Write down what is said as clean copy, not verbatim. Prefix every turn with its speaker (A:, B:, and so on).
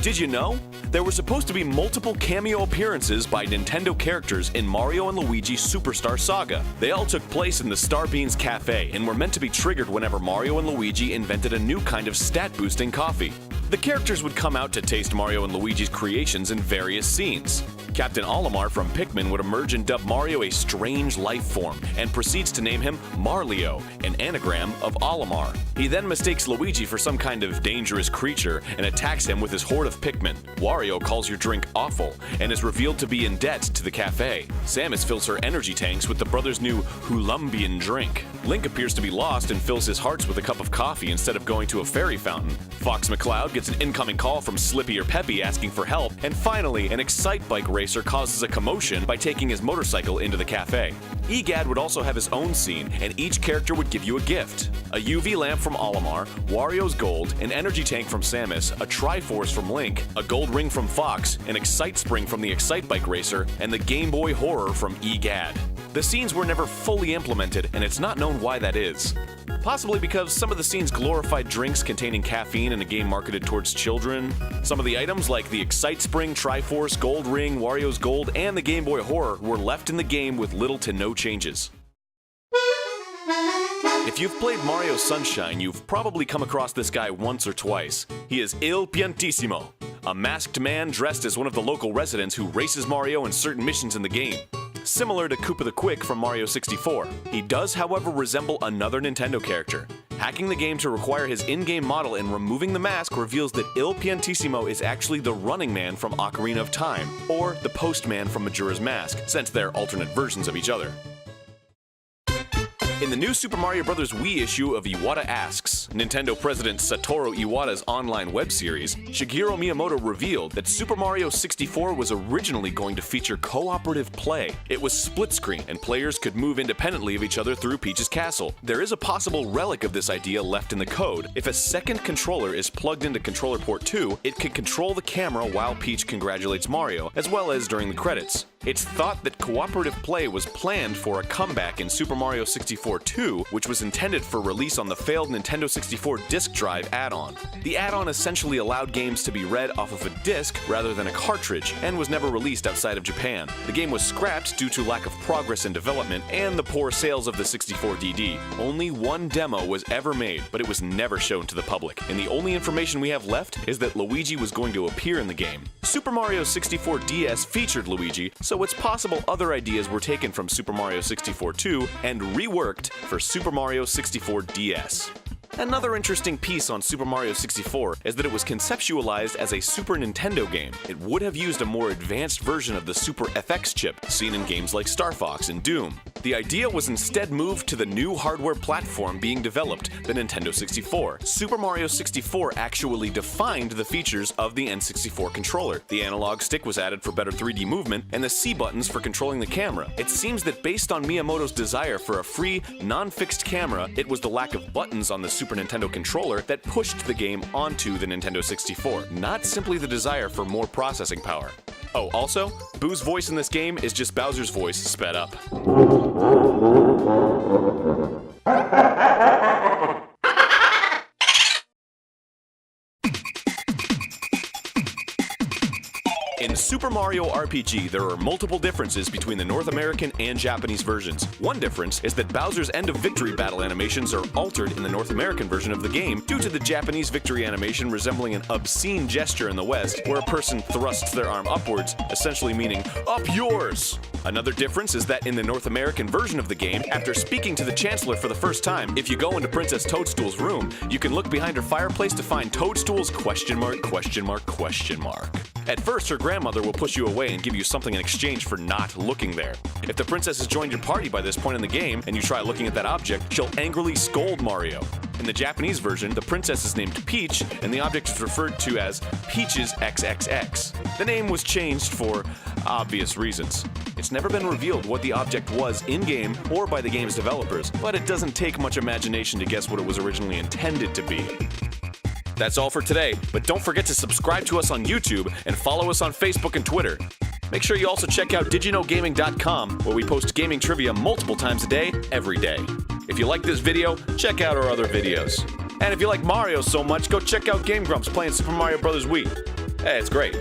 A: Did you know? There were supposed to be multiple cameo appearances by Nintendo characters in Mario and Luigi Superstar Saga. They all took place in the Star Beans Cafe and were meant to be triggered whenever Mario and Luigi invented a new kind of stat-boosting coffee. The characters would come out to taste Mario and Luigi's creations in various scenes. Captain Olimar from Pikmin would emerge and dub Mario a strange life form, and proceeds to name him Marlio, an anagram of Olimar. He then mistakes Luigi for some kind of dangerous creature and attacks him with his horde of Pikmin. Wario calls your drink awful, and is revealed to be in debt to the cafe. Samus fills her energy tanks with the brothers' new Hulumbian drink. Link appears to be lost and fills his hearts with a cup of coffee instead of going to a fairy fountain. Fox McCloud gets an incoming call from Slippy or Peppy asking for help, and finally, an Excitebike racer causes a commotion by taking his motorcycle into the cafe. Egad would also have his own scene, and each character would give you a gift. A UV lamp from Olimar, Wario's Gold, an energy tank from Samus, a Triforce from Link, a gold ring from Fox, an Excite Spring from the Excitebike racer, and the Game Boy Horror from Egad. The scenes were never fully implemented, and it's not known why that is. Possibly because some of the scenes glorified drinks containing caffeine in a game marketed towards children. Some of the items like the Excite Spring, Triforce, Gold Ring, Wario's Gold, and the Game Boy Horror were left in the game with little to no changes. If you've played Mario Sunshine, you've probably come across this guy once or twice. He is Il Piantissimo, a masked man dressed as one of the local residents who races Mario in certain missions in the game. Similar to Koopa the Quick from Mario 64. He does, however, resemble another Nintendo character. Hacking the game to require his in-game model and removing the mask reveals that Il Piantissimo is actually the Running Man from Ocarina of Time, or the Postman from Majora's Mask, since they're alternate versions of each other. In the new Super Mario Bros. Wii issue of Iwata Asks, Nintendo President Satoru Iwata's online web series, Shigeru Miyamoto revealed that Super Mario 64 was originally going to feature cooperative play. It was split screen, and players could move independently of each other through Peach's castle. There is a possible relic of this idea left in the code. If a second controller is plugged into controller port 2, it can control the camera while Peach congratulates Mario, as well as during the credits. It's thought that cooperative play was planned for a comeback in Super Mario 64 2, which was intended for release on the failed Nintendo 64 disk drive add-on. The add-on essentially allowed games to be read off of a disc rather than a cartridge, and was never released outside of Japan. The game was scrapped due to lack of progress in development and the poor sales of the 64DD. Only one demo was ever made, but it was never shown to the public, and the only information we have left is that Luigi was going to appear in the game. Super Mario 64 DS featured Luigi, so it's possible other ideas were taken from Super Mario 64 2 and reworked for Super Mario 64 DS. Another interesting piece on Super Mario 64 is that it was conceptualized as a Super Nintendo game. It would have used a more advanced version of the Super FX chip, seen in games like Star Fox and Doom. The idea was instead moved to the new hardware platform being developed, the Nintendo 64. Super Mario 64 actually defined the features of the N64 controller. The analog stick was added for better 3D movement, and the C buttons for controlling the camera. It seems that based on Miyamoto's desire for a free, non-fixed camera, it was the lack of buttons on the Super Nintendo controller that pushed the game onto the Nintendo 64, not simply the desire for more processing power. Oh, also, Boo's voice in this game is just Bowser's voice sped up. In Super Mario RPG, there are multiple differences between the North American and Japanese versions. One difference is that Bowser's End of Victory battle animations are altered in the North American version of the game due to the Japanese victory animation resembling an obscene gesture in the West, where a person thrusts their arm upwards, essentially meaning, "Up yours!" Another difference is that in the North American version of the game, after speaking to the Chancellor for the first time, if you go into Princess Toadstool's room, you can look behind her fireplace to find Toadstool's question mark, question mark, question mark. At first, her grandmother will push you away and give you something in exchange for not looking there. If the princess has joined your party by this point in the game, and you try looking at that object, she'll angrily scold Mario. In the Japanese version, the princess is named Peach, and the object is referred to as Peach's XXX. The name was changed for obvious reasons. It's never been revealed what the object was in-game or by the game's developers, but it doesn't take much imagination to guess what it was originally intended to be. That's all for today, but don't forget to subscribe to us on YouTube and follow us on Facebook and Twitter. Make sure you also check out diginogaming.com, where we post gaming trivia multiple times a day, every day. If you like this video, check out our other videos. And if you like Mario so much, go check out Game Grumps playing Super Mario Bros. Wii. Hey, it's great.